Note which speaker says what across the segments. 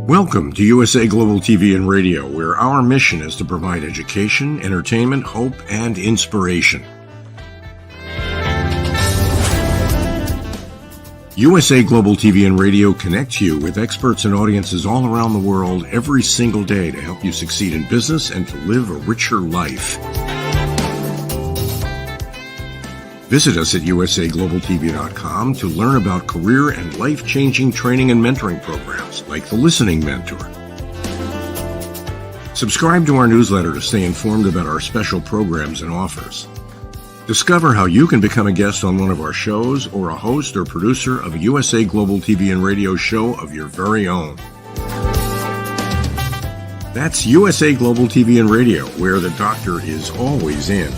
Speaker 1: Welcome to USA Global TV and Radio, where our mission is to provide education, entertainment, hope, and inspiration. USA Global TV and Radio connects you with experts and audiences all around the world every single day to help you succeed in business and to live a richer life. Visit us at usaglobaltv.com to learn about career and life-changing training and mentoring programs like the Listening Mentor. Subscribe to our newsletter to stay informed about our special programs and offers. Discover how you can become a guest on one of our shows or a host or producer of a USA Global TV and Radio show of your very own. That's USA Global TV and Radio, where the doctor is always in.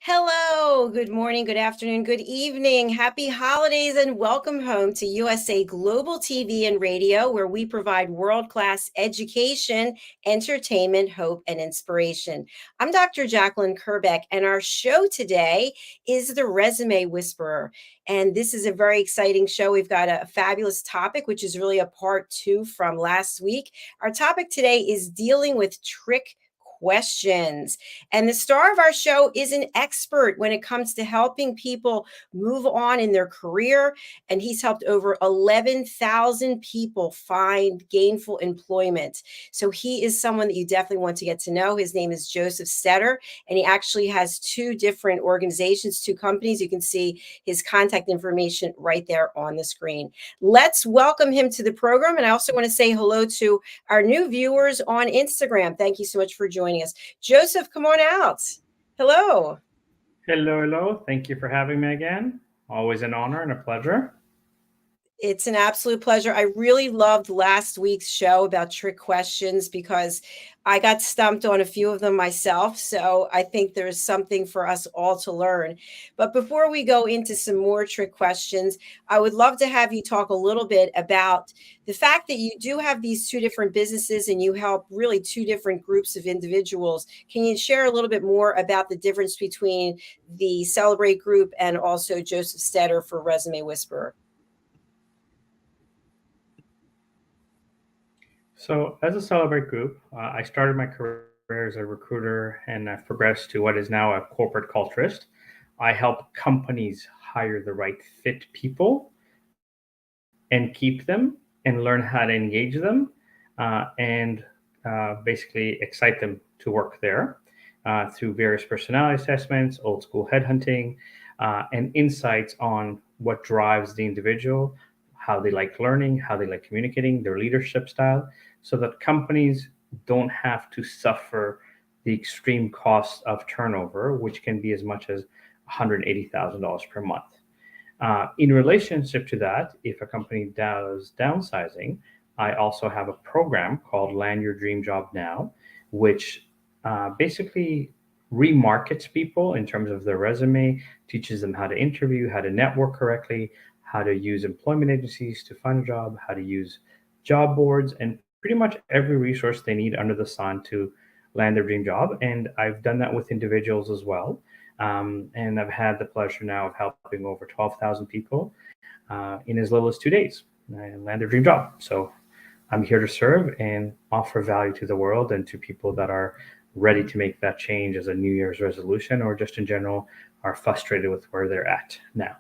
Speaker 2: Hello, good morning, good afternoon, good evening, happy holidays, and welcome home to USA Global TV and Radio, where we provide world-class education, entertainment, hope, and inspiration. I'm Dr. Jacalyn Kerbeck, and our show today is The Resume Whisperer. And this is a very exciting show. We've got a fabulous topic, which is really a part 2 from last week. Our topic today is dealing with trick questions. And the star of our show is an expert when it comes to helping people move on in their career. And he's helped over 11,000 people find gainful employment. So he is someone that you definitely want to get to know. His name is Josef Stetter, and he actually has 2 different organizations, 2 companies. You can see his contact information right there on the screen. Let's welcome him to the program. And I also want to say hello to our new viewers on Instagram. Thank you so much for joining us. Joseph, come on out. Hello.
Speaker 3: Hello. Thank you for having me again. Always an honor and a pleasure.
Speaker 2: It's an absolute pleasure. I really loved last week's show about trick questions because I got stumped on a few of them myself. So I think there's something for us all to learn. But before we go into some more trick questions, I would love to have you talk a little bit about the fact that you do have these 2 different businesses and you help really 2 different groups of individuals. Can you share a little bit more about the difference between the Celebrate group and also Josef Stetter for Resume Whisperer?
Speaker 3: So as a Celebrate group, I started my career as a recruiter and I've progressed to what is now a corporate culturist. I help companies hire the right fit people and keep them and learn how to engage them and basically excite them to work there through various personality assessments, old school headhunting, and insights on what drives the individual, how they like learning, how they like communicating, their leadership style, so that companies don't have to suffer the extreme cost of turnover, which can be as much as $180,000 per month. In relationship to that, if a company does downsizing, I also have a program called Land Your Dream Job Now, which basically remarkets people in terms of their resume, teaches them how to interview, how to network correctly, how to use employment agencies to find a job, how to use job boards, and pretty much every resource they need under the sun to land their dream job. And I've done that with individuals as well. And I've had the pleasure now of helping over 12,000 people in as little as 2 days land their dream job. So I'm here to serve and offer value to the world and to people that are ready to make that change as a New Year's resolution or just in general are frustrated with where they're at now.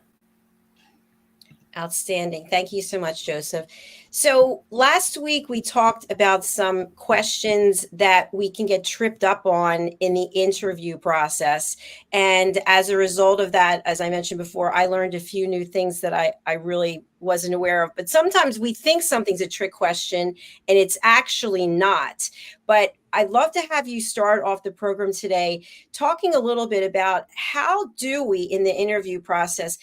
Speaker 2: Outstanding. Thank you so much, Joseph. So last week we talked about some questions that we can get tripped up on in the interview process. And as a result of that, as I mentioned before, I learned a few new things that I really wasn't aware of. But sometimes we think something's a trick question and it's actually not. But I'd love to have you start off the program today talking a little bit about how do we in the interview process,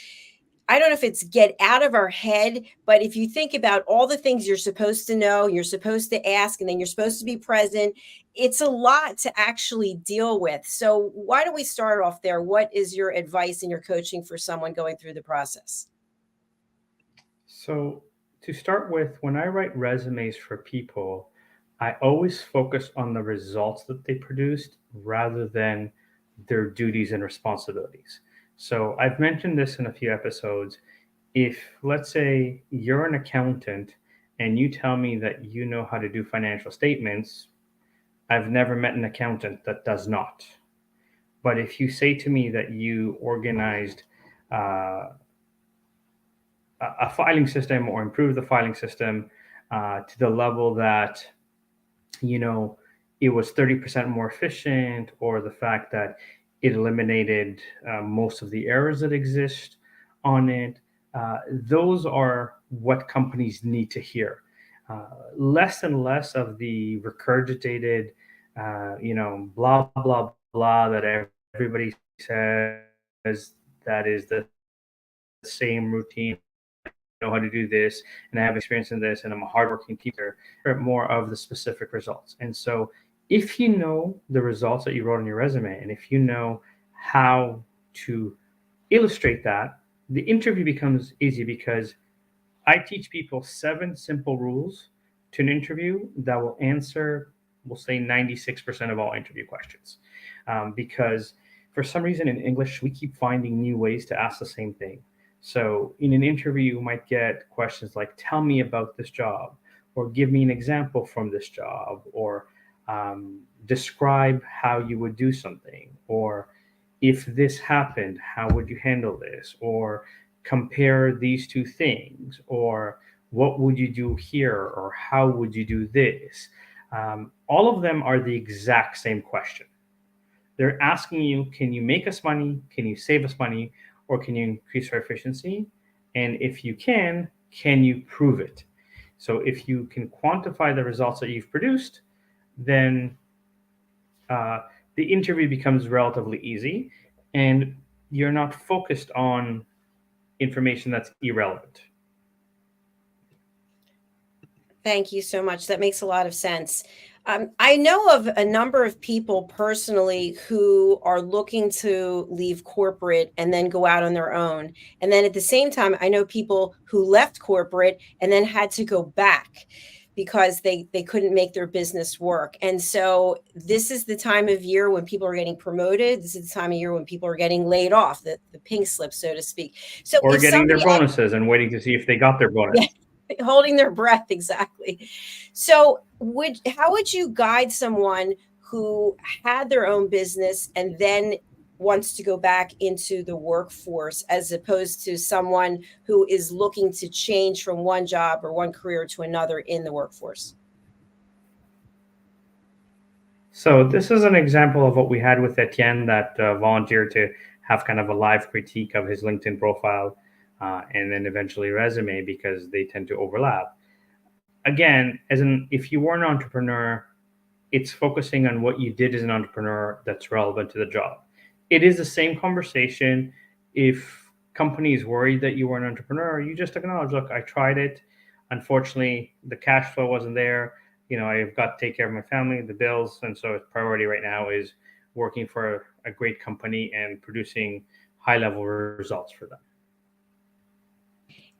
Speaker 2: I don't know if it's get out of our head, but if you think about all the things you're supposed to know, you're supposed to ask, and then you're supposed to be present, it's a lot to actually deal with. So why don't we start off there? What is your advice and your coaching for someone going through the process?
Speaker 3: So to start with, when I write resumes for people, I always focus on the results that they produced rather than their duties and responsibilities. So I've mentioned this in a few episodes. If, let's say, you're an accountant and you tell me that you know how to do financial statements, I've never met an accountant that does not. But if you say to me that you organized uh, a filing system or improved the filing system to the level that, you know, it was 30% more efficient, or the fact that it eliminated most of the errors that exist on it, those are what companies need to hear. Less and less of the regurgitated, blah, blah, blah that everybody says that is the same routine. Know how to do this, and I have experience in this, and I'm a hardworking teacher, or more of the specific results. And so if you know the results that you wrote on your resume, and if you know how to illustrate that, the interview becomes easy, because I teach people 7 simple rules to an interview that will answer, we'll say, 96% of all interview questions. Because for some reason in English, we keep finding new ways to ask the same thing. So in an interview, you might get questions like, tell me about this job, or give me an example from this job, or describe how you would do something, or if this happened, how would you handle this, or compare these two things, or what would you do here, or how would you do this. All of them are the exact same question. They're asking you, can you make us money? Can you save us money? Or can you increase our efficiency? And if you can you prove it? So if you can quantify the results that you've produced, then the interview becomes relatively easy, and you're not focused on information that's irrelevant.
Speaker 2: Thank you so much. That makes a lot of sense. I know of a number of people personally who are looking to leave corporate and then go out on their own. And then at the same time, I know people who left corporate and then had to go back because they couldn't make their business work. And so this is the time of year when people are getting promoted. This is the time of year when people are getting laid off, the pink slip, so to speak. So
Speaker 3: or getting their bonuses and waiting to see if they got their bonus.
Speaker 2: Yeah. Holding their breath, exactly. So how would you guide someone who had their own business and then wants to go back into the workforce, as opposed to someone who is looking to change from one job or one career to another in the workforce?
Speaker 3: So this is an example of what we had with Etienne, that volunteered to have kind of a live critique of his LinkedIn profile and then eventually resume, because they tend to overlap. Again, if you were an entrepreneur, it's focusing on what you did as an entrepreneur that's relevant to the job. It is the same conversation. If companies worried that you were an entrepreneur, you just acknowledge, look, I tried it. Unfortunately, the cash flow wasn't there. I've got to take care of my family, the bills. And so priority right now is working for a great company and producing high-level results for them.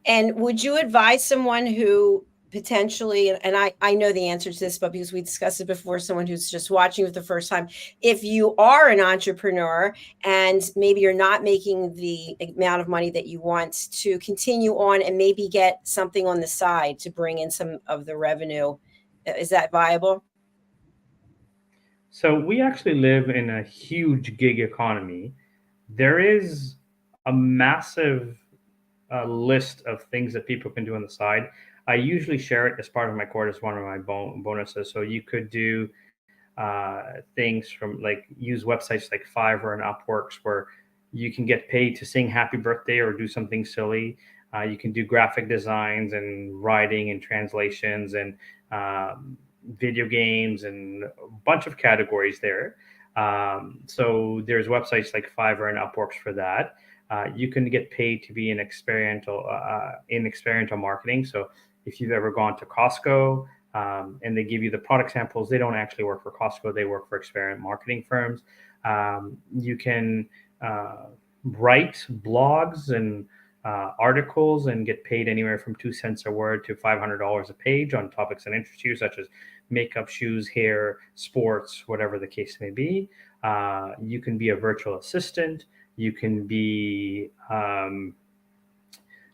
Speaker 2: And would you advise someone who potentially, and I know the answer to this, but because we discussed it before, someone who's just watching for the first time, if you are an entrepreneur and maybe you're not making the amount of money that you want, to continue on and maybe get something on the side to bring in some of the revenue, is that viable?
Speaker 3: So we actually live in a huge gig economy. There is a massive list of things that people can do on the side. I usually share it as part of my course as one of my bonuses. So you could do things from, like, use websites like Fiverr and Upworks, where you can get paid to sing happy birthday or do something silly. You can do graphic designs and writing and translations and video games and a bunch of categories there. So there's websites like Fiverr and Upworks for that. You can get paid to be in experiential marketing. So if you've ever gone to Costco and they give you the product samples, they don't actually work for Costco. They work for experiential marketing firms. You can write blogs and articles and get paid anywhere from 2 cents a word to $500 a page on topics that interest you, such as makeup, shoes, hair, sports, whatever the case may be. You can be a virtual assistant. You can be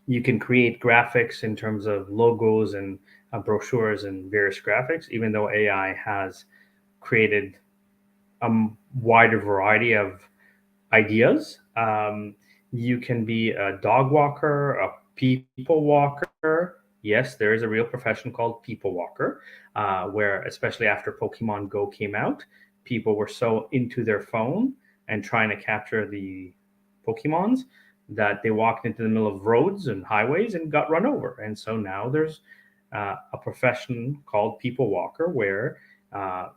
Speaker 3: you can create graphics in terms of logos and brochures and various graphics, even though AI has created a wider variety of ideas. You can be a dog walker, a people walker. Yes, there is a real profession called people walker, where especially after Pokemon Go came out, people were so into their phone and trying to capture the Pokemons that they walked into the middle of roads and highways and got run over. And so now there's a profession called people walker where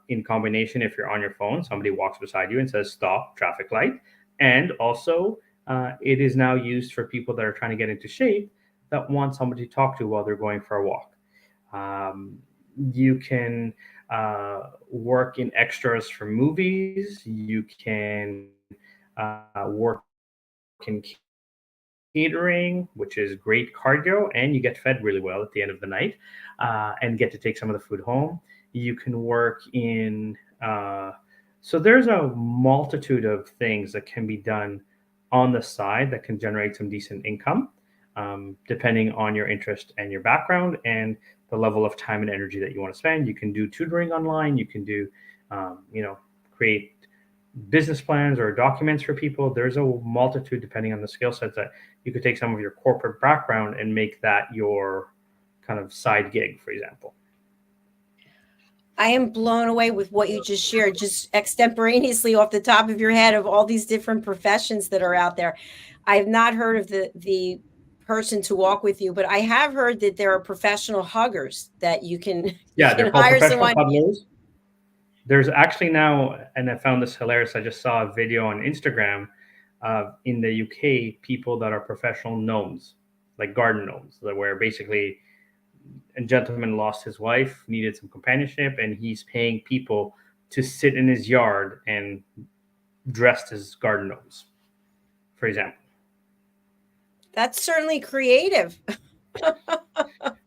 Speaker 3: in combination, if you're on your phone, somebody walks beside you and says, stop, traffic light. And also, it is now used for people that are trying to get into shape that want somebody to talk to while they're going for a walk. You can work in extras for movies. You can work in catering, which is great cardio, and you get fed really well at the end of the night and get to take some of the food home. You can work in, so there's a multitude of things that can be done on the side that can generate some decent income, depending on your interest and your background and the level of time and energy that you want to spend. You can do tutoring online. You can do, create business plans or documents for people. There's a multitude, depending on the skill sets, that you could take some of your corporate background and make that your kind of side gig, for example.
Speaker 2: I am blown away with what you just shared, just extemporaneously off the top of your head, of all these different professions that are out there. I have not heard of the person to walk with you, but I have heard that there are professional huggers that you can,
Speaker 3: they're called
Speaker 2: hire
Speaker 3: professional
Speaker 2: someone.
Speaker 3: huggers. There's actually now, and I found this hilarious, I just saw a video on Instagram in the UK, people that are professional gnomes, like garden gnomes, where basically a gentleman lost his wife, needed some companionship, and he's paying people to sit in his yard and dressed as garden gnomes, for example.
Speaker 2: That's certainly creative.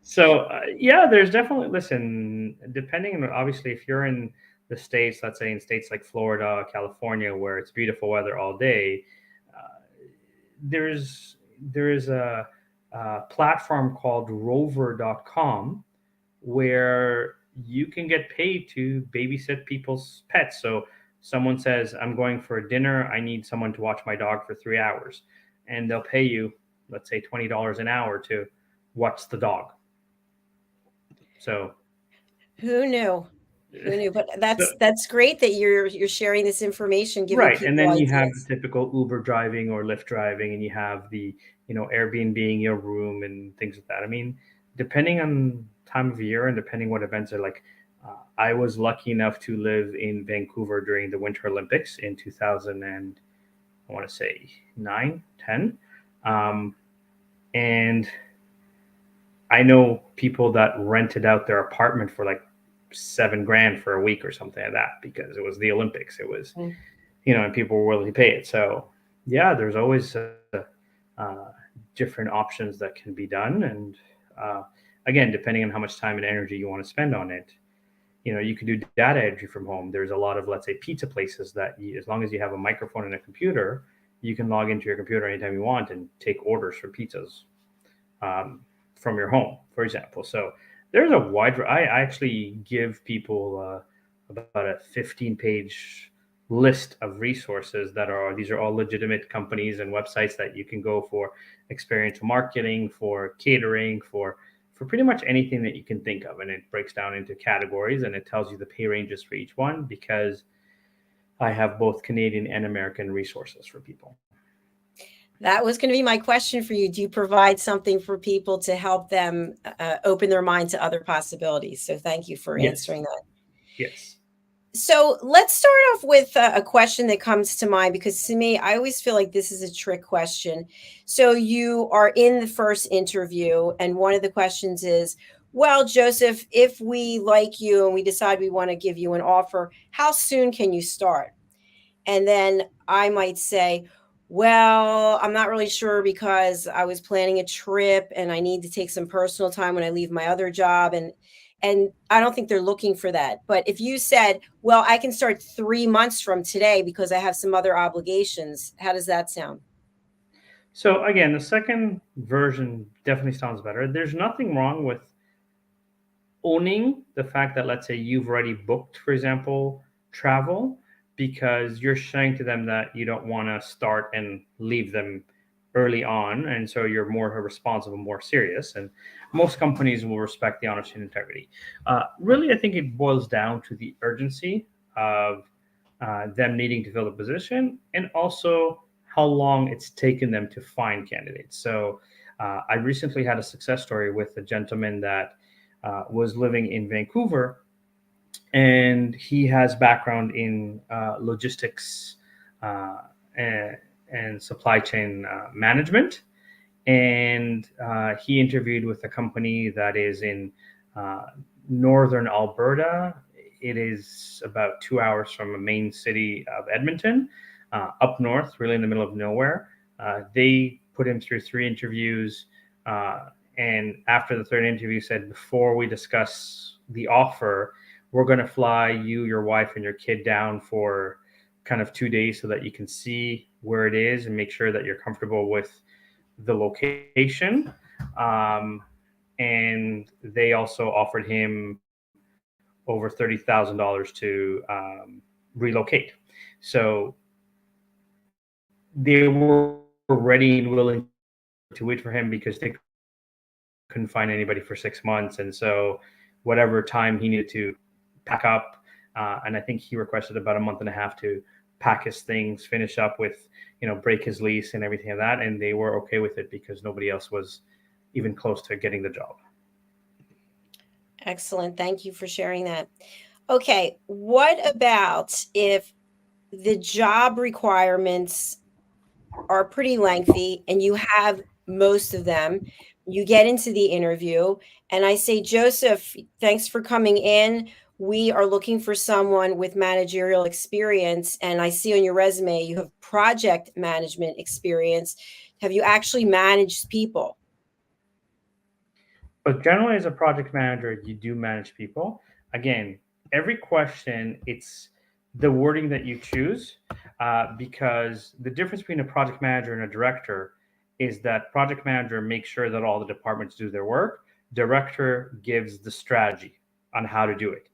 Speaker 3: So, there's definitely, listen, depending on, obviously, if you're in the States, let's say in states like Florida, California, where it's beautiful weather all day, there is a platform called rover.com where you can get paid to babysit people's pets. So someone says, I'm going for a dinner, I need someone to watch my dog for 3 hours. And they'll pay you, let's say $20 an hour to watch the dog. So
Speaker 2: who knew? But that's great that you're sharing this information, giving
Speaker 3: right.
Speaker 2: people
Speaker 3: And then
Speaker 2: ideas.
Speaker 3: you have the typical Uber driving or Lyft driving, and you have the, Airbnb in your room and things like that. I mean, depending on time of year and depending what events are like, I was lucky enough to live in Vancouver during the Winter Olympics in 2000 and I want to say 9, 10. And I know people that rented out their apartment for like $7,000 for a week or something like that, because it was the Olympics. It was, and people were willing to pay it. So there's always different options that can be done. And again, depending on how much time and energy you want to spend on it, you can do data entry from home. There's a lot of, let's say, pizza places that as long as you have a microphone and a computer, you can log into your computer anytime you want and take orders for pizzas from your home, for example. So there's a wide, I actually give people about a 15-page list of resources these are all legitimate companies and websites that you can go for experiential marketing, for catering, for pretty much anything that you can think of. And it breaks down into categories and it tells you the pay ranges for each one, because I have both Canadian and American resources for people.
Speaker 2: That was going to be my question for you. Do you provide something for people to help them open their mind to other possibilities? So thank you for answering that.
Speaker 3: Yes.
Speaker 2: So let's start off with a question that comes to mind, because to me, I always feel like this is a trick question. So you are in the first interview, and one of the questions is, well, Josef, if we like you and we decide we want to give you an offer, how soon can you start? And then I might say, Well, I'm not really sure because I was planning a trip and I need to take some personal time when I leave my other job, and I don't think they're looking for that. But if you said, "Well, I can start 3 months from today because I have some other obligations." How does that sound?
Speaker 3: So again, the second version definitely sounds better. There's nothing wrong with owning the fact that, let's say, you've already booked, for example, travel, because you're saying to them that you don't want to start and leave them early on, and so you're more responsible, more serious, and most companies will respect the honesty and integrity. Really, I think it boils down to the urgency of them needing to fill the position, and also how long it's taken them to find candidates. So I recently had a success story with a gentleman that was living in Vancouver, and he has background in logistics uh, and supply chain management. And he interviewed with a company that is in uh, northern Alberta. It is about 2 hours from the main city of Edmonton, up north, really in the middle of nowhere. They put him through 3 interviews. And after the third interview, said, before we discuss the offer, we're going to fly you, your wife, and your kid down for kind of 2 days so that you can see where it is and make sure that you're comfortable with the location. Um, and they also offered him over $30,000 to relocate. So they were ready and willing to wait for him because they couldn't find anybody for 6 months. And so whatever time he needed to pack up, and I think he requested about a month and a half to pack his things, finish up with, break his lease and everything like that. And they were okay with it because nobody else was even close to getting the job.
Speaker 2: Excellent. Thank you for sharing that. Okay, what about if the job requirements are pretty lengthy and you have most of them? You get into the interview, and I say, "Joseph, thanks for coming in. We are looking for someone with managerial experience, and I see on your resume you have project management experience. Have you actually managed people?"
Speaker 3: But generally, as a project manager, you do manage people. Again, every question, it's the wording that you choose, because the difference between a project manager and a director is that project manager makes sure that all the departments do their work. Director gives the strategy on how to do it.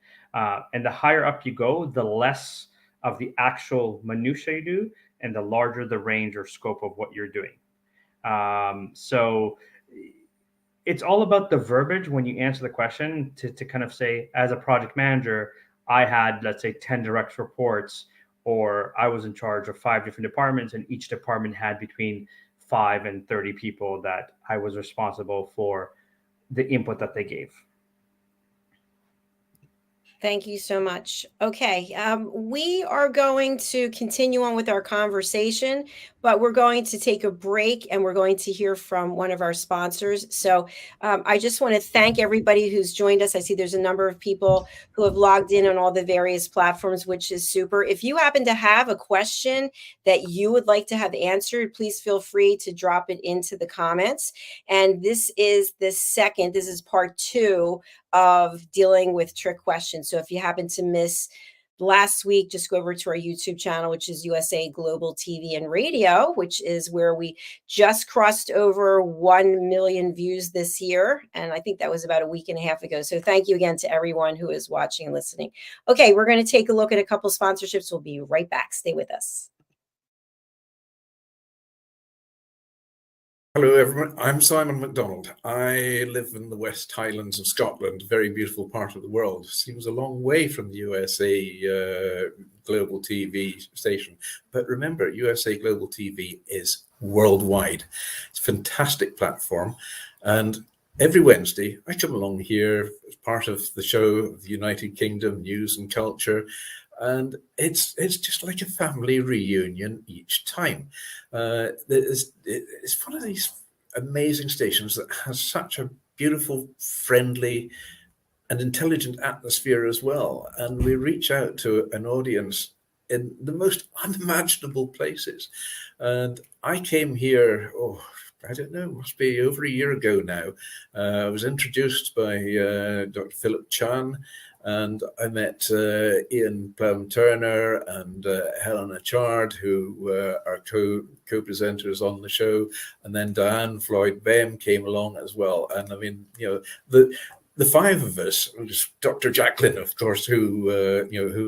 Speaker 3: And the higher up you go, the less of the actual minutia you do, and the larger the range or scope of what you're doing. So it's all about the verbiage when you answer the question to kind of say, as a project manager, I had, let's say, 10 direct reports, or I was in charge of 5 different departments, and each department had between 5 and 30 people that I was responsible for the input that they gave.
Speaker 2: Thank you so much. Okay, we are going to continue on with our conversation, but we're going to take a break and we're going to hear from one of our sponsors. So I just want to thank everybody who's joined us. I see there's a number of people who have logged in on all the various platforms, which is super. If you happen to have a question that you would like to have answered, please feel free to drop it into the comments. And this is this is part 2 of dealing with trick questions. So if you happen to miss last week, just go over to our YouTube channel, which is USA Global TV and Radio, which is where we just crossed over 1 million views this year. And I think that was about a week and a half ago. So thank you again to everyone who is watching and listening. Okay, we're going to take a look at a couple sponsorships. We'll be right back. Stay with us.
Speaker 4: Hello, everyone. I'm Simon MacDonald. I live in the West Highlands of Scotland, a very beautiful part of the world. Seems a long way from the USA Global TV station. But remember, USA Global TV is worldwide. It's a fantastic platform. And every Wednesday, I come along here as part of the show of the United Kingdom, News and Culture. And it's just like a family reunion each time. It's one of these amazing stations that has such a beautiful, friendly, and intelligent atmosphere as well. And we reach out to an audience in the most unimaginable places. And I came here, I don't know, must be over a year ago now. I was introduced by Dr. Philip Chan, and I met Ian Plum-Turner and Helen Achard, who are co-presenters on the show. And then Diane Floyd-Bem came along as well. And I mean, the five of us, Dr. Jacalyn, of course, who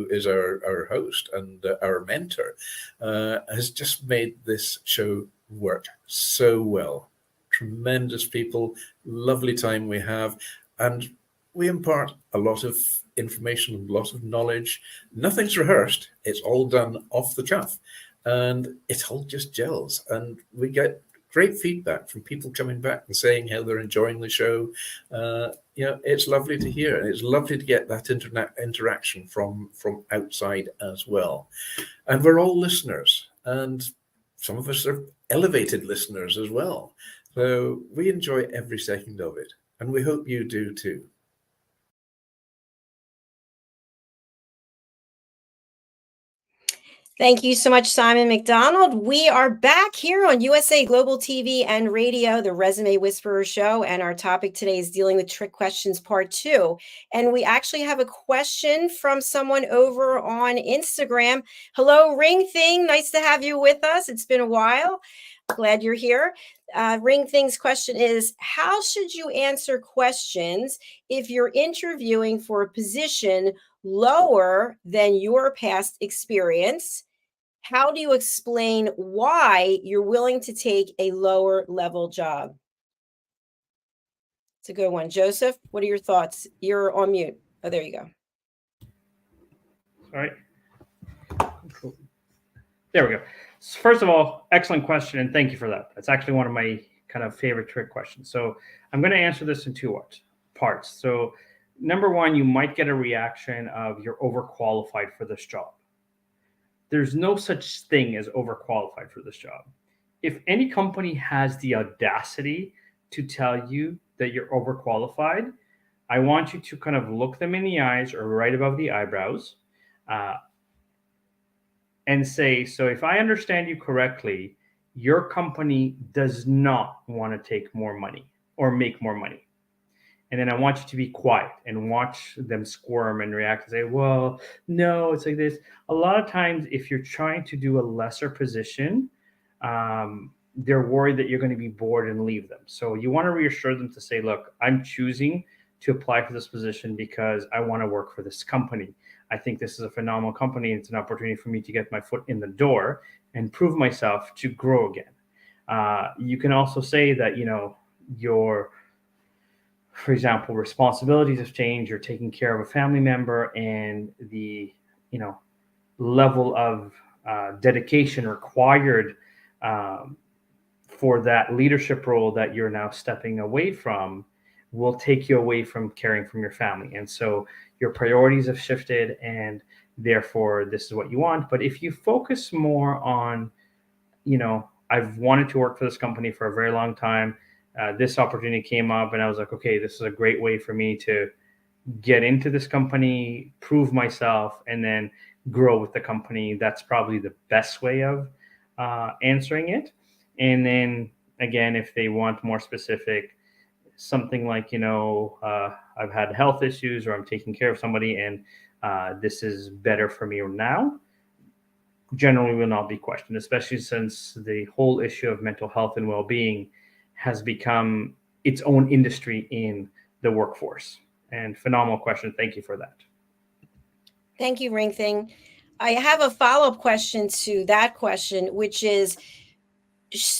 Speaker 4: is our host and our mentor, has just made this show work so well. Tremendous people, lovely time we have, and we impart a lot of information, a lot of knowledge. Nothing's rehearsed. It's all done off the cuff, and it all just gels. And we get great feedback from people coming back and saying how they're enjoying the show. It's lovely to hear, and it's lovely to get that interaction from outside as well. And we're all listeners, and some of us are elevated listeners as well. So we enjoy every second of it, and we hope you do too.
Speaker 2: Thank you so much, Simon McDonald. We are back here on USA Global TV and Radio, the Resume Whisperer Show, and our topic today is dealing with trick questions part 2. And we actually have a question from someone over on Instagram. Hello, Ring Thing. Nice to have you with us. It's been a while. Glad you're here. Ring Thing's question is, how should you answer questions if you're interviewing for a position lower than your past experience? How do you explain why you're willing to take a lower level job? It's a good one. Joseph, what are your thoughts? You're on mute. Oh, there you go.
Speaker 3: All right. Cool. There we go. So first of all, excellent question, and thank you for that. That's actually one of my kind of favorite trick questions. So I'm going to answer this in 2 parts. So number one, you might get a reaction of you're overqualified for this job. There's no such thing as overqualified for this job. If any company has the audacity to tell you that you're overqualified, I want you to kind of look them in the eyes or right above the eyebrows and say, so if I understand you correctly, your company does not want to take more money or make more money. And then I want you to be quiet and watch them squirm and react and say, well, no, it's like this. A lot of times, if you're trying to do a lesser position, they're worried that you're going to be bored and leave them. So you want to reassure them to say, look, I'm choosing to apply for this position because I want to work for this company. I think this is a phenomenal company. It's an opportunity for me to get my foot in the door and prove myself to grow again. You can also say that, for example, responsibilities have changed. You're taking care of a family member, and the level of dedication required for that leadership role that you're now stepping away from will take you away from caring for your family. And so your priorities have shifted, and therefore this is what you want. But if you focus more on, I've wanted to work for this company for a very long time. This opportunity came up and I was like, okay, this is a great way for me to get into this company, prove myself, and then grow with the company. That's probably the best way of answering it. And then again, if they want more specific, something like, I've had health issues or I'm taking care of somebody and this is better for me now, generally will not be questioned, especially since the whole issue of mental health and well-being has become its own industry in the workforce. And phenomenal question. Thank you for that.
Speaker 2: Thank you, Ring Thing. I have a follow-up question to that question, which is,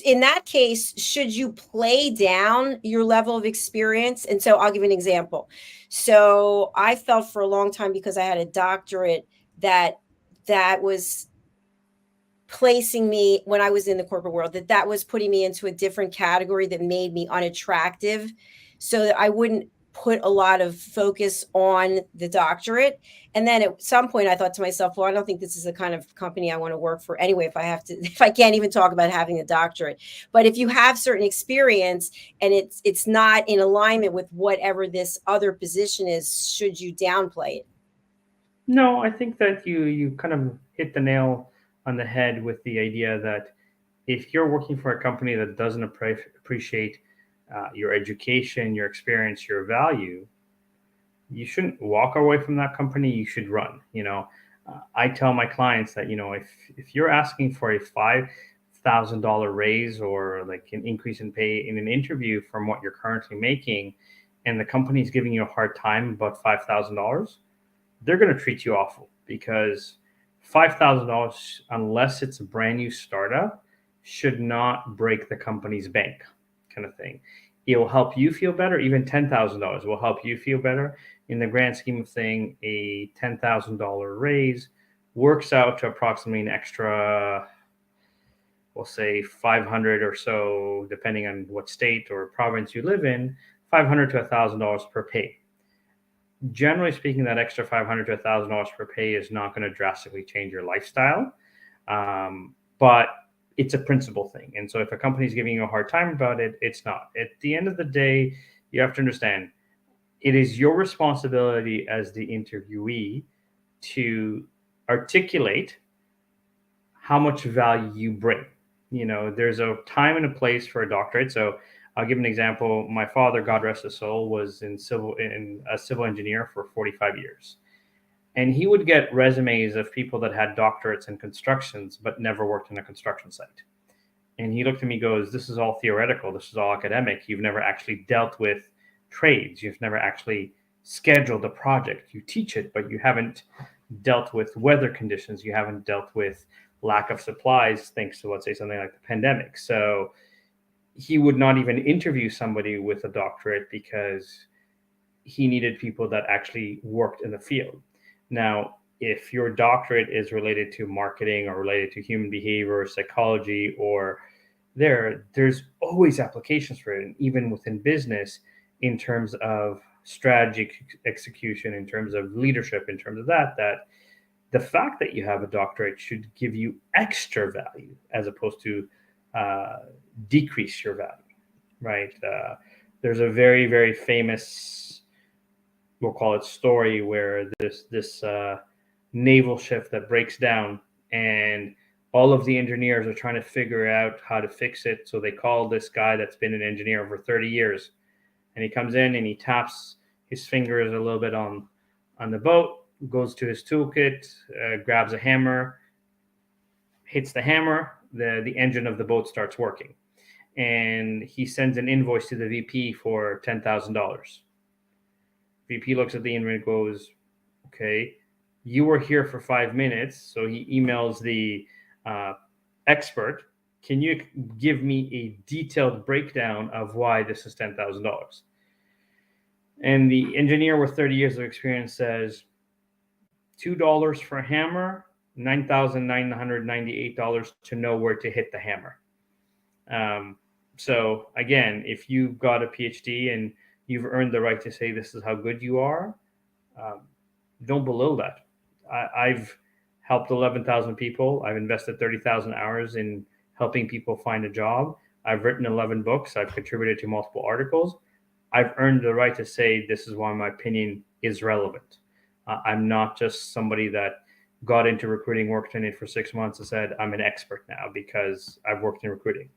Speaker 2: in that case, should you play down your level of experience? And so I'll give you an example. So I felt for a long time, because I had a doctorate, that was placing me, when I was in the corporate world, that was putting me into a different category that made me unattractive, so that I wouldn't put a lot of focus on the doctorate. And then at some point I thought to myself, well, I don't think this is the kind of company I want to work for anyway, if I can't even talk about having a doctorate. But if you have certain experience and it's not in alignment with whatever this other position is, should you downplay it?
Speaker 3: No, I think that you kind of hit the nail on the head with the idea that if you're working for a company that doesn't appreciate your education, your experience, your value, you shouldn't walk away from that company. You should run. I tell my clients that if you're asking for a $5,000 raise or like an increase in pay in an interview from what you're currently making, and the company's giving you a hard time about $5,000, they're going to treat you awful, because $5,000, unless it's a brand new startup, should not break the company's bank, kind of thing. It will help you feel better. Even $10,000 will help you feel better. In the grand scheme of thing, a $10,000 raise works out to approximately an extra, we'll say 500 or so, depending on what state or province you live in, $500 to $1,000 per pay. Generally speaking, that extra $500 to $1,000 per pay is not going to drastically change your lifestyle, but it's a principle thing. And so if a company is giving you a hard time about it, it's not. At the end of the day, you have to understand it is your responsibility as the interviewee to articulate how much value you bring. There's a time and a place for a doctorate. So I'll give an example. My father, God rest his soul, was a civil engineer for 45 years. And he would get resumes of people that had doctorates in constructions but never worked in a construction site. And he looked at me and goes, "This is all theoretical. This is all academic. You've never actually dealt with trades. You've never actually scheduled a project. You teach it, but you haven't dealt with weather conditions. You haven't dealt with lack of supplies, thanks to, let's say, something like the pandemic." So he would not even interview somebody with a doctorate because he needed people that actually worked in the field. Now, if your doctorate is related to marketing or related to human behavior or psychology, or there's always applications for it. And even within business, in terms of strategy execution, in terms of leadership, in terms of that the fact that you have a doctorate should give you extra value as opposed to decrease your value, right? There's a very, very famous, we'll call it, story where this naval ship that breaks down, and all of the engineers are trying to figure out how to fix it. So they call this guy that's been an engineer for 30 years, and he comes in and he taps his fingers a little bit on the boat, goes to his toolkit, grabs a hammer, hits the hammer, the engine of the boat starts working. And he sends an invoice to the VP for $10,000. VP looks at the invoice and goes, "Okay, you were here for 5 minutes." So he emails the expert, "Can you give me a detailed breakdown of why this is $10,000? And the engineer with 30 years of experience says, $2 for a hammer, $9,998 to know where to hit the hammer. So again, if you've got a PhD and you've earned the right to say this is how good you are, don't belittle that. I've helped 11,000 people. I've invested 30,000 hours in helping people find a job. I've written 11 books. I've contributed to multiple articles. I've earned the right to say this is why my opinion is relevant. I'm not just somebody that got into recruiting, worked in it for 6 months and said, I'm an expert now because I've worked in recruiting.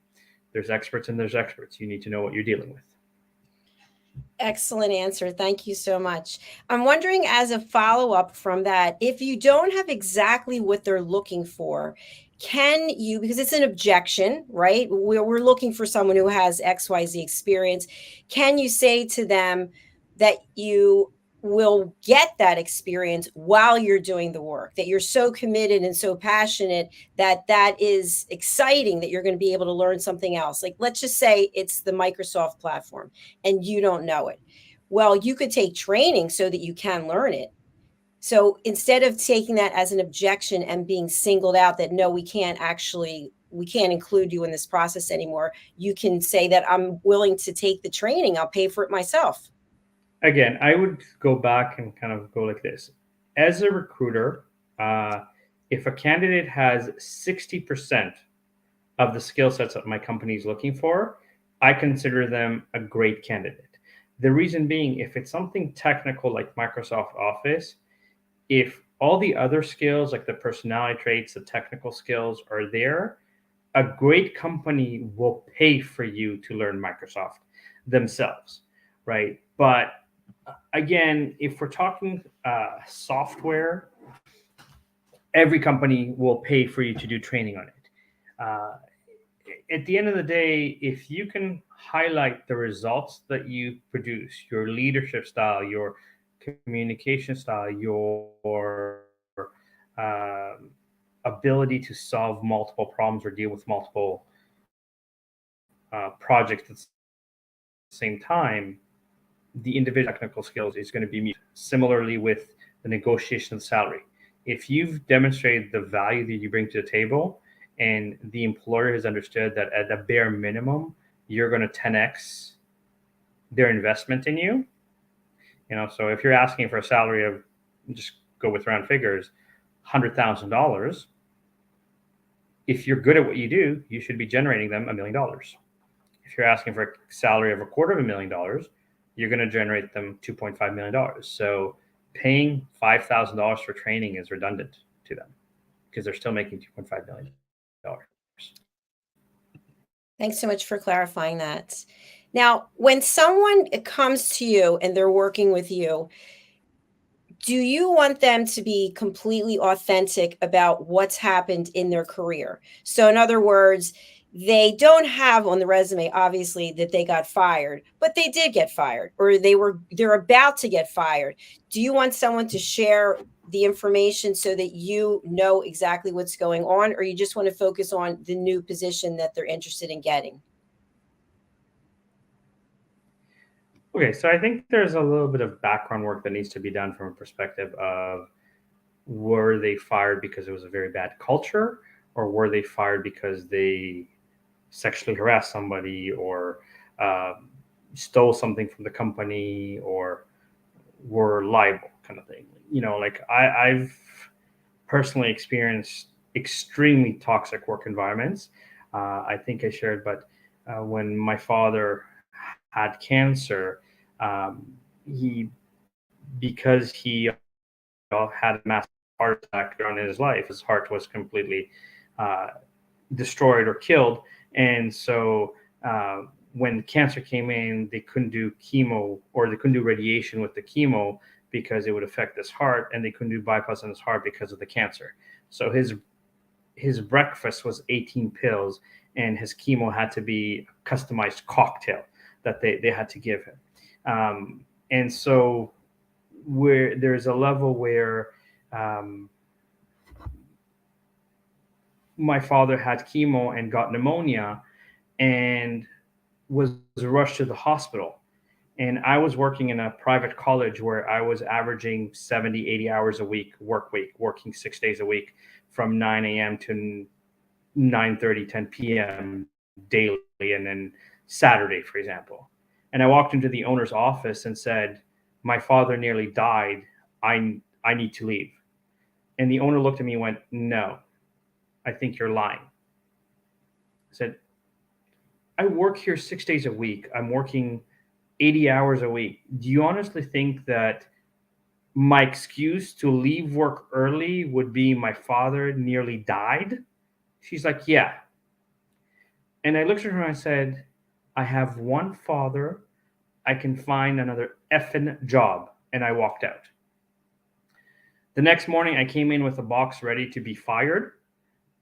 Speaker 3: There's experts and there's experts. You need to know what you're dealing with.
Speaker 2: Excellent answer. Thank you so much. I'm wondering, as a follow-up from that, if you don't have exactly what they're looking for, can you, because it's an objection, right? We're looking for someone who has XYZ experience. Can you say to them that you will get that experience while you're doing the work, that you're so committed and so passionate that that is exciting, that you're going to be able to learn something else? Like, let's just say it's the Microsoft platform and you don't know it. Well, you could take training so that you can learn it. So instead of taking that as an objection and being singled out that, no, we can't include you in this process anymore, you can say that I'm willing to take the training. I'll pay for it myself.
Speaker 3: Again, I would go back and kind of go like this. As a recruiter, if a candidate has 60% of the skill sets that my company is looking for, I consider them a great candidate. The reason being, if it's something technical like Microsoft Office, if All the other skills, like the personality traits, the technical skills, are there. A great company will pay for you to learn Microsoft themselves, right? But again, if we're talking software, every company will pay for you to do training on it. At the end of the day, if you can highlight the results that you produce, your leadership style, your communication style, your ability to solve multiple problems or deal with multiple projects at the same time, the individual technical skills is going to be mute. Similarly with the negotiation of salary. If you've demonstrated the value that you bring to the table and the employer has understood that at the bare minimum, you're going to 10x their investment in you, so if you're asking for a salary of, just go with round figures, $100,000, if you're good at what you do, you should be generating them $1 million. If you're asking for a salary of $250,000, you're going to generate them $2.5 million. So paying $5,000 for training is redundant to them because they're still making $2.5 million.
Speaker 2: Thanks so much for clarifying that. Now, when someone comes to you and they're working with you, do you want them to be completely authentic about what's happened in their career? So in other words, they don't have on the resume, obviously, that they got fired, but they did get fired, or they're about to get fired. Do you want someone to share the information so that you know exactly what's going on, or you just want to focus on the new position that they're interested in getting?
Speaker 3: Okay, so I think there's a little bit of background work that needs to be done from a perspective of, were they fired because it was a very bad culture, or were they fired because they sexually harassed somebody, or stole something from the company, or were liable, kind of thing. Like I've personally experienced extremely toxic work environments. I think I shared, but when my father had cancer, because he had a massive heart attack during his life, his heart was completely destroyed or killed. And so when cancer came in, they couldn't do chemo, or they couldn't do radiation with the chemo because it would affect his heart, and they couldn't do bypass on his heart because of the cancer. So his breakfast was 18 pills, and his chemo had to be a customized cocktail that they had to give him. And so where there's a level where my father had chemo and got pneumonia and was rushed to the hospital. And I was working in a private college where I was averaging 70, 80 hours a week, working 6 days a week from 9 a.m. to 9:30, 10 p.m. daily, and then Saturday, for example. And I walked into the owner's office and said, my father nearly died. I need to leave. And the owner looked at me and went, no, I think you're lying. I said, I work here 6 days a week. I'm working 80 hours a week. Do you honestly think that my excuse to leave work early would be my father nearly died? She's like, yeah. And I looked at her and I said, I have one father. I can find another effing job. And I walked out. The next morning, I came in with a box ready to be fired.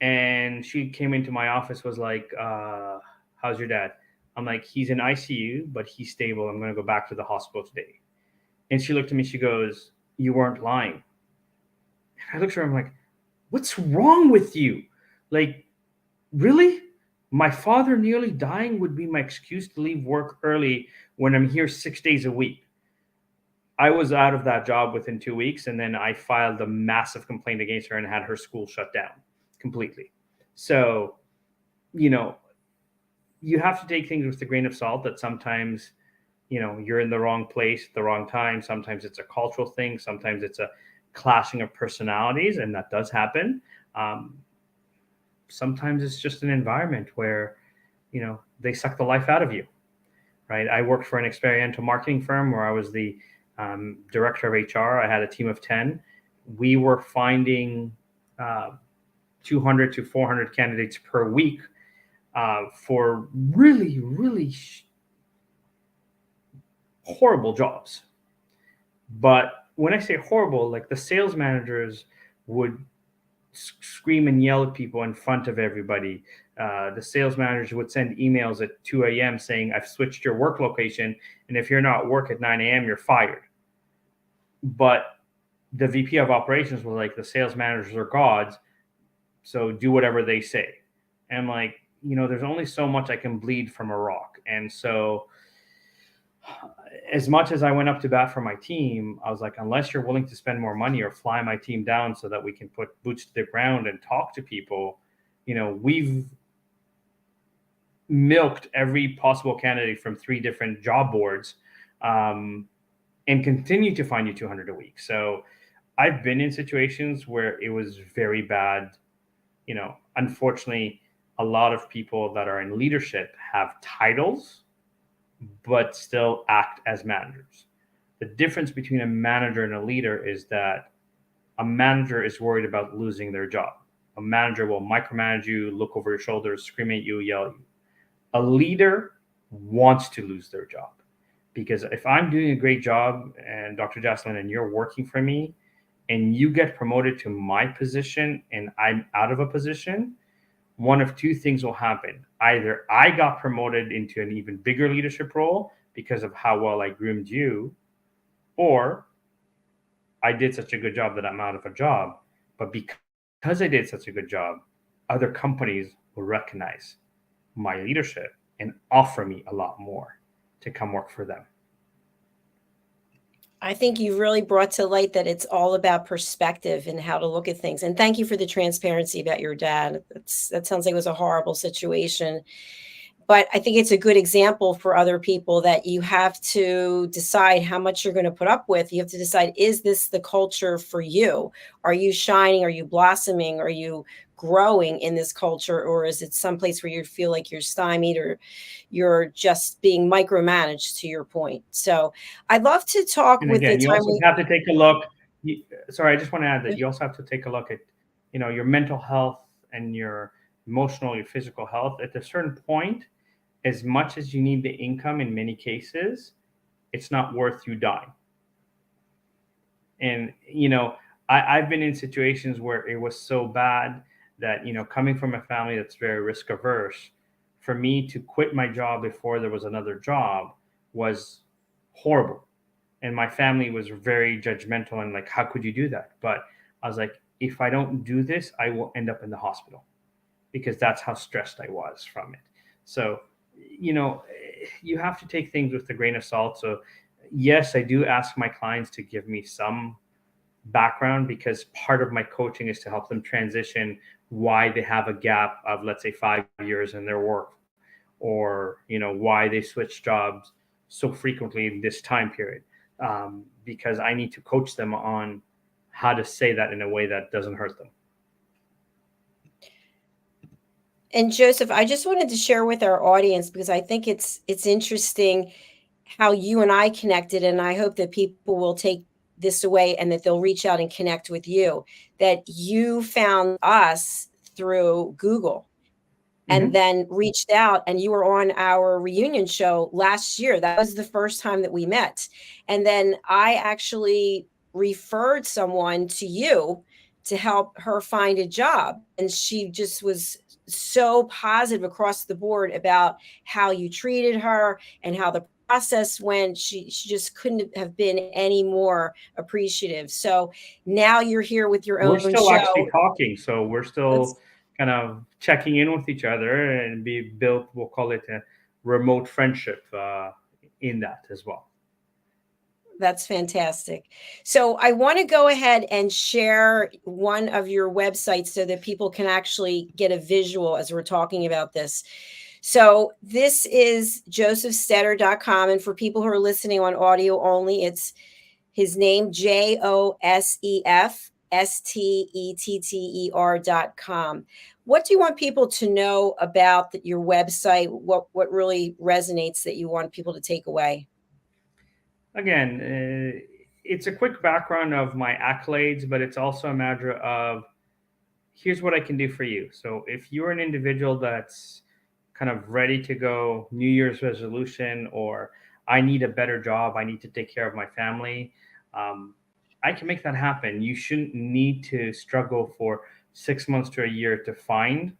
Speaker 3: And she came into my office, was like, how's your dad? I'm like, he's in ICU, but he's stable. I'm going to go back to the hospital today. And she looked at me, she goes, you weren't lying. And I looked at her, I'm like, what's wrong with you? Like, really? My father nearly dying would be my excuse to leave work early when I'm here 6 days a week. I was out of that job within 2 weeks, and then I filed a massive complaint against her and had her school shut down completely. So, you have to take things with a grain of salt, that sometimes, you're in the wrong place at the wrong time. Sometimes it's a cultural thing. Sometimes it's a clashing of personalities, and that does happen. Sometimes it's just an environment where, they suck the life out of you, right? I worked for an experiential marketing firm where I was the director of HR. I had a team of 10, we were finding 200 to 400 candidates per week for really, really horrible jobs. But when I say horrible, like the sales managers would scream and yell at people in front of everybody. The sales managers would send emails at 2 a.m. saying, I've switched your work location, and if you're not at work at 9 a.m., you're fired. But the VP of operations was like, the sales managers are gods, so do whatever they say. And I'm like, there's only so much I can bleed from a rock. And so as much as I went up to bat for my team, I was like, unless you're willing to spend more money or fly my team down so that we can put boots to the ground and talk to people, we've milked every possible candidate from 3 different job boards and continue to find you 200 a week. So I've been in situations where it was very bad. Unfortunately, a lot of people that are in leadership have titles but still act as managers. The difference between a manager and a leader is that a manager is worried about losing their job. A manager will micromanage you, look over your shoulders, scream at you, yell at you. A leader wants to lose their job, because if I'm doing a great job, and Dr. Jacalyn, and you're working for me, and you get promoted to my position and I'm out of a position, one of 2 things will happen. Either I got promoted into an even bigger leadership role because of how well I groomed you, or I did such a good job that I'm out of a job. But because I did such a good job, other companies will recognize my leadership and offer me a lot more to come work for them.
Speaker 2: I think you've really brought to light that it's all about perspective and how to look at things. And thank you for the transparency about your dad. That sounds like it was a horrible situation. But I think it's a good example for other people that you have to decide how much you're going to put up with. You have to decide, is this the culture for you? Are you shining? Are you blossoming? Are you growing in this culture? Or is it someplace where you feel like you're stymied or you're just being micromanaged, to your point? So I'd love to talk
Speaker 3: And
Speaker 2: with
Speaker 3: again,
Speaker 2: the
Speaker 3: you
Speaker 2: time.
Speaker 3: also have to take a look. Sorry, I just want to add that you also have to take a look at, your mental health and your emotional, your physical health. At a certain point, as much as you need the income, in many cases, it's not worth you dying. And, I've been in situations where it was so bad that, coming from a family that's very risk averse, for me to quit my job before there was another job was horrible. And my family was very judgmental and like, how could you do that? But I was like, if I don't do this, I will end up in the hospital, because that's how stressed I was from it. So, you have to take things with a grain of salt. So yes, I do ask my clients to give me some background, because part of my coaching is to help them transition why they have a gap of, let's say, 5 years in their work, or, why they switch jobs so frequently in this time period. Because I need to coach them on how to say that in a way that doesn't hurt them.
Speaker 2: And Joseph, I just wanted to share with our audience, because I think it's interesting how you and I connected, and I hope that people will take this away and that they'll reach out and connect with you, that you found us through Google and then reached out, and you were on our reunion show last year. That was the first time that we met. And then I actually referred someone to you to help her find a job. And she just was so positive across the board about how you treated her and how the process went. She just couldn't have been any more appreciative. So now you're here with your own show.
Speaker 3: We're still actually talking. So we're still kind of checking in with each other, and we'll call it a remote friendship in that as well.
Speaker 2: That's fantastic. So I want to go ahead and share one of your websites so that people can actually get a visual as we're talking about this. So this is JosefStetter.com. And for people who are listening on audio only, it's his name, JosefStetter.com. What do you want people to know about your website? What really resonates that you want people to take away?
Speaker 3: Again, it's a quick background of my accolades, but it's also a matter of here's what I can do for you. So if you're an individual that's kind of ready to go New Year's resolution, or I need a better job, I need to take care of my family, I can make that happen. You shouldn't need to struggle for 6 months to a year to find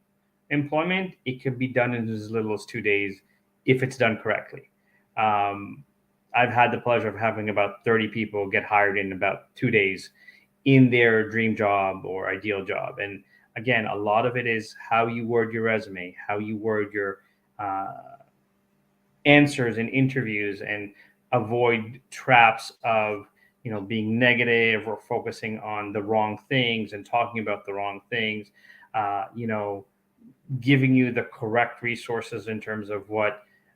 Speaker 3: employment. It can be done in as little as 2 days if it's done correctly. I've had the pleasure of having about 30 people get hired in about 2 days in their dream job or ideal job. And again, a lot of it is how you word your resume, how you word your answers in interviews, and avoid traps of being negative or focusing on the wrong things and talking about the wrong things. Giving you the correct resources in terms of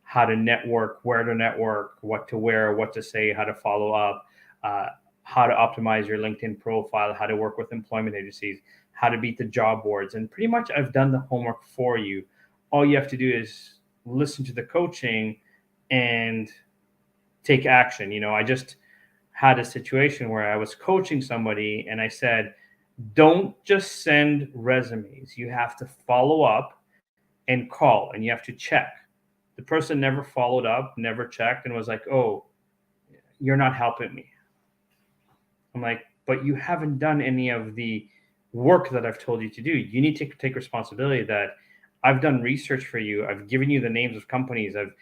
Speaker 3: how to network, where to network, what to wear, what to say, how to follow up, how to optimize your LinkedIn profile, how to work with employment agencies, how to beat the job boards. And pretty much I've done the homework for you. All you have to do is listen to the coaching and take action. I just had a situation where I was coaching somebody and I said, don't just send resumes. You have to follow up and call, and you have to check. The person never followed up, never checked, and was like, oh, you're not helping me. I'm like, but you haven't done any of the work that I've told you to do. You need to take responsibility that I've done research for you. I've given you the names of companies. I've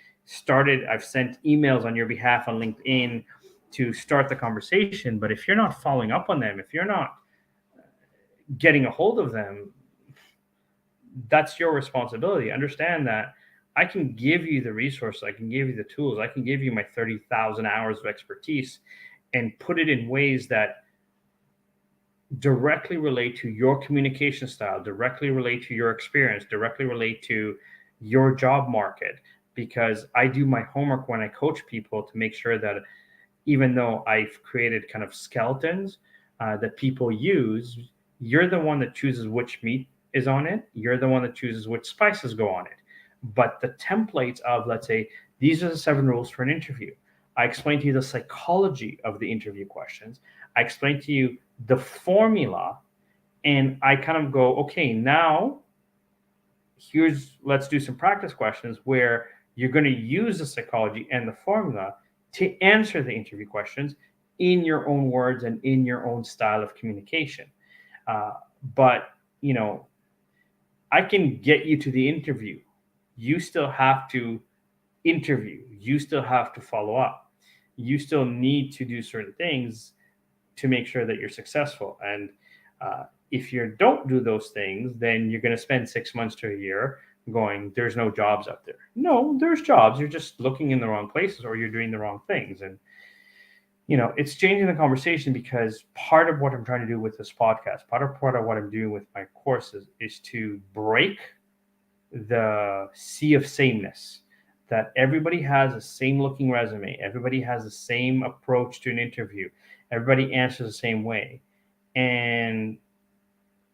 Speaker 3: sent emails on your behalf on LinkedIn to start the conversation. But if you're not following up on them, if you're not getting a hold of them, that's your responsibility. Understand that I can give you the resources, I can give you the tools, I can give you my 30,000 hours of expertise and put it in ways that directly relate to your communication style, directly relate to your experience, directly relate to your job market. Because I do my homework when I coach people to make sure that even though I've created kind of skeletons that people use, you're the one that chooses which meat is on it. You're the one that chooses which spices go on it. But the templates of, let's say, these are the 7 rules for an interview. I explain to you the psychology of the interview questions. I explain to you the formula, and I kind of go, okay, now let's do some practice questions where you're going to use the psychology and the formula to answer the interview questions in your own words and in your own style of communication. But I can get you to the interview. You still have to interview. You still have to follow up. You still need to do certain things to make sure that you're successful. And if you don't do those things, then you're going to spend 6 months to a year going, there's no jobs out there. No, there's jobs. You're just looking in the wrong places, or you're doing the wrong things. And it's changing the conversation, because part of what I'm trying to do with this podcast, part of what I'm doing with my courses is to break the sea of sameness, that everybody has the same looking resume. Everybody has the same approach to an interview. Everybody answers the same way. And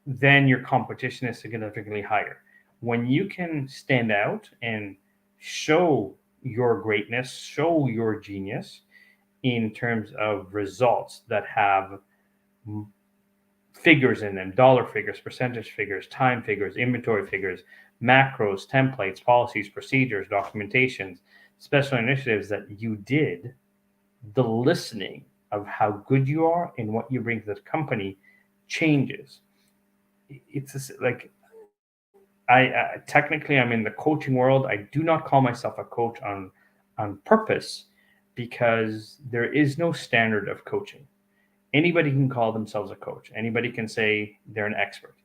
Speaker 3: then your competition is significantly higher. When you can stand out and show your greatness, show your genius in terms of results that have figures in them, dollar figures, percentage figures, time figures, inventory figures, macros, templates, policies, procedures, documentations, special initiatives that you did, the listening of how good you are and what you bring to the company changes. It's like, I technically I'm in the coaching world. I do not call myself a coach on purpose, because there is no standard of coaching. Anybody can call themselves a coach. Anybody can say they're an expert.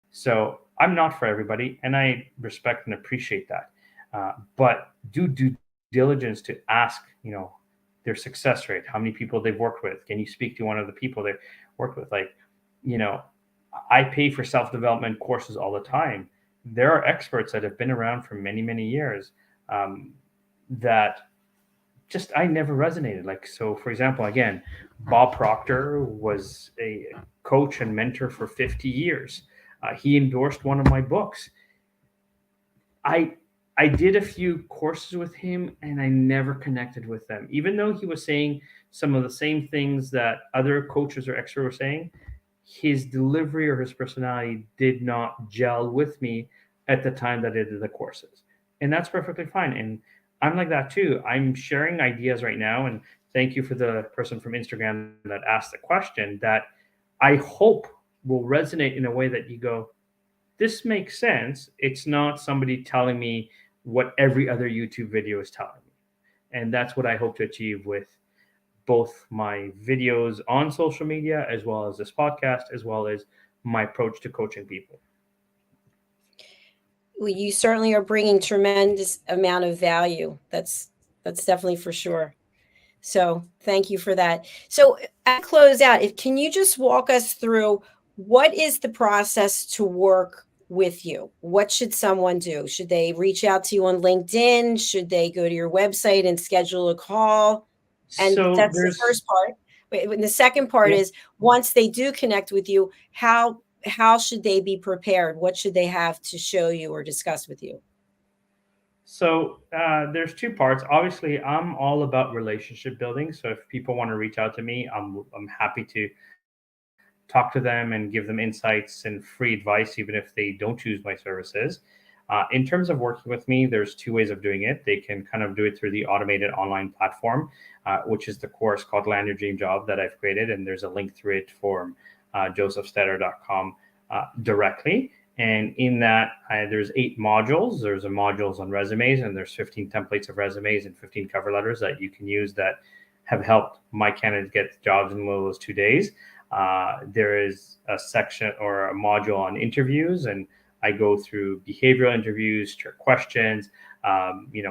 Speaker 3: So I'm not for everybody, and I respect and appreciate that. But do due diligence to ask, their success rate, how many people they've worked with. Can you speak to one of the people they've worked with? I pay for self-development courses all the time. There are experts that have been around for many, many years that just I never resonated. So for example, again, Bob Proctor was a coach and mentor for 50 years. He endorsed one of my books. I I did a few courses with him and I never connected with them. Even though he was saying some of the same things that other coaches or experts were saying, his delivery or his personality did not gel with me at the time that I did the courses. And that's perfectly fine. And I'm like that too. I'm sharing ideas right now. And thank you for the person from Instagram that asked the question that I hope will resonate in a way that you go, this makes sense. It's not somebody telling me what every other YouTube video is telling me. And that's what I hope to achieve with both my videos on social media, as well as this podcast, as well as my approach to coaching people.
Speaker 2: Well, you certainly are bringing tremendous amount of value. That's definitely for sure. So thank you for that. So at close out, can you just walk us through what is the process to work with you? What should someone do? Should they reach out to you on LinkedIn? Should they go to your website and schedule a call? And
Speaker 3: So
Speaker 2: that's the
Speaker 3: there's
Speaker 2: first part. And the second part
Speaker 3: yeah.
Speaker 2: is once they do connect with you, how should they be prepared? What should they have to show you or discuss with you?
Speaker 3: So there's two parts. Obviously, I'm all about relationship building. So if people want to reach out to me, I'm happy to talk to them and give them insights and free advice, even if they don't choose my services. In terms of working with me, there's two ways of doing it. They can kind of do it through the automated online platform, which is the course called Land Your Dream Job that I've created. And there's a link through it for JosefStetter.com directly. And in that, there's 8 modules. There's a modules on resumes, and there's 15 templates of resumes and 15 cover letters that you can use that have helped my candidates get jobs in those 2 days. There is a section or a module on interviews, and I go through behavioral interviews, trick questions,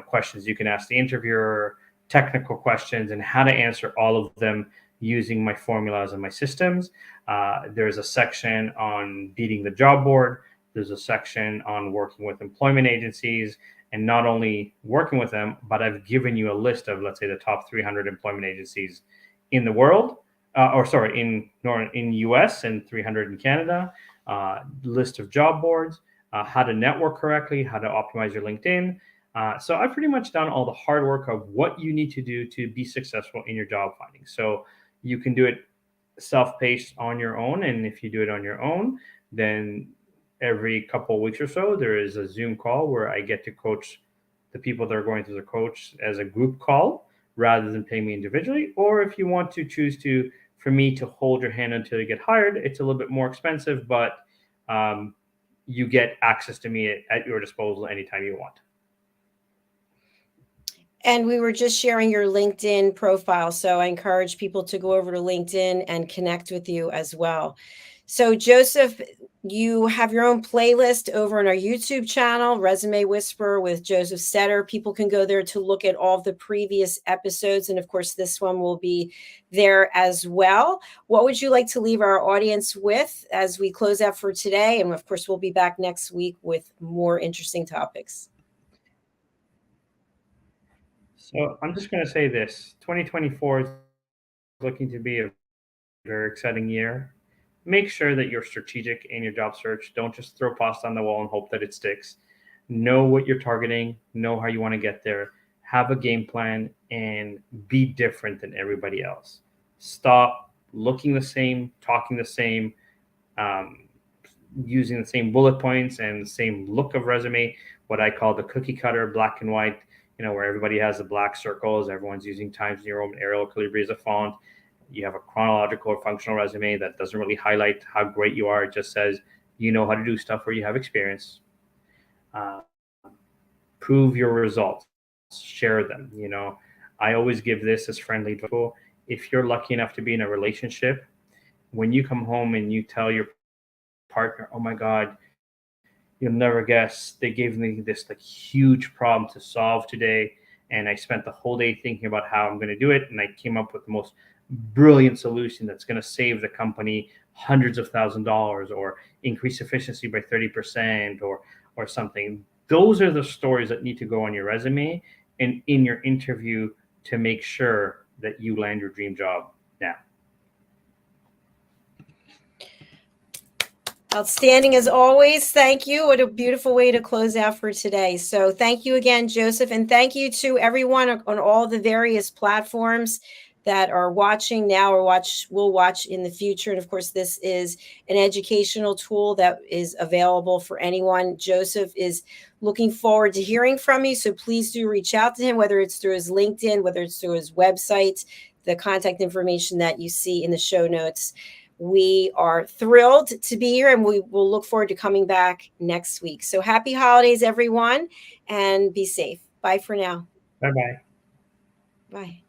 Speaker 3: questions you can ask the interviewer, technical questions, and how to answer all of them using my formulas and my systems. There's a section on beating the job board. There's a section on working with employment agencies, and not only working with them, but I've given you a list of, let's say, the top 300 employment agencies in the world, in US and 300 in Canada, list of job boards, how to network correctly, how to optimize your LinkedIn. So I've pretty much done all the hard work of what you need to do to be successful in your job finding. So you can do it self-paced on your own. And if you do it on your own, then every couple of weeks or so, there is a Zoom call where I get to coach the people that are going through the coach as a group call rather than paying me individually. Or if you want to choose for me to hold your hand until you get hired, it's a little bit more expensive, but you get access to me at your disposal anytime you want.
Speaker 2: And we were just sharing your LinkedIn profile. So I encourage people to go over to LinkedIn and connect with you as well. So Josef, you have your own playlist over on our YouTube channel, Resume Whisperer with Josef Stetter. People can go there to look at all of the previous episodes. And of course, this one will be there as well. What would you like to leave our audience with as we close out for today? And of course, we'll be back next week with more interesting topics.
Speaker 3: So I'm just going to say this, 2024 is looking to be a very exciting year. Make sure that you're strategic in your job search. Don't just throw pasta on the wall and hope that it sticks. Know what you're targeting, know how you want to get there, have a game plan, and be different than everybody else. Stop looking the same, talking the same, using the same bullet points and the same look of resume, what I call the cookie cutter, black and white, where everybody has the black circles, everyone's using Times New Roman, Arial, Calibri as a font. You have a chronological or functional resume that doesn't really highlight how great you are. It just says you know how to do stuff or you have experience. Prove your results. Share them. I always give this as friendly tool. If you're lucky enough to be in a relationship, when you come home and you tell your partner, oh my God, you'll never guess, they gave me this huge problem to solve today. And I spent the whole day thinking about how I'm going to do it. And I came up with the most brilliant solution that's going to save the company hundreds of $1,000s or increase efficiency by 30% or something. Those are the stories that need to go on your resume and in your interview to make sure that you land your dream job now.
Speaker 2: Outstanding as always. Thank you. What a beautiful way to close out for today. So thank you again, Joseph. And thank you to everyone on all the various platforms that are watching now or will watch in the future. And of course, this is an educational tool that is available for anyone. Joseph is looking forward to hearing from you. So please do reach out to him, whether it's through his LinkedIn, whether it's through his website, the contact information that you see in the show notes. We are thrilled to be here, and we will look forward to coming back next week. So happy holidays, everyone, and be safe. Bye for now.
Speaker 3: Bye-bye.
Speaker 2: Bye.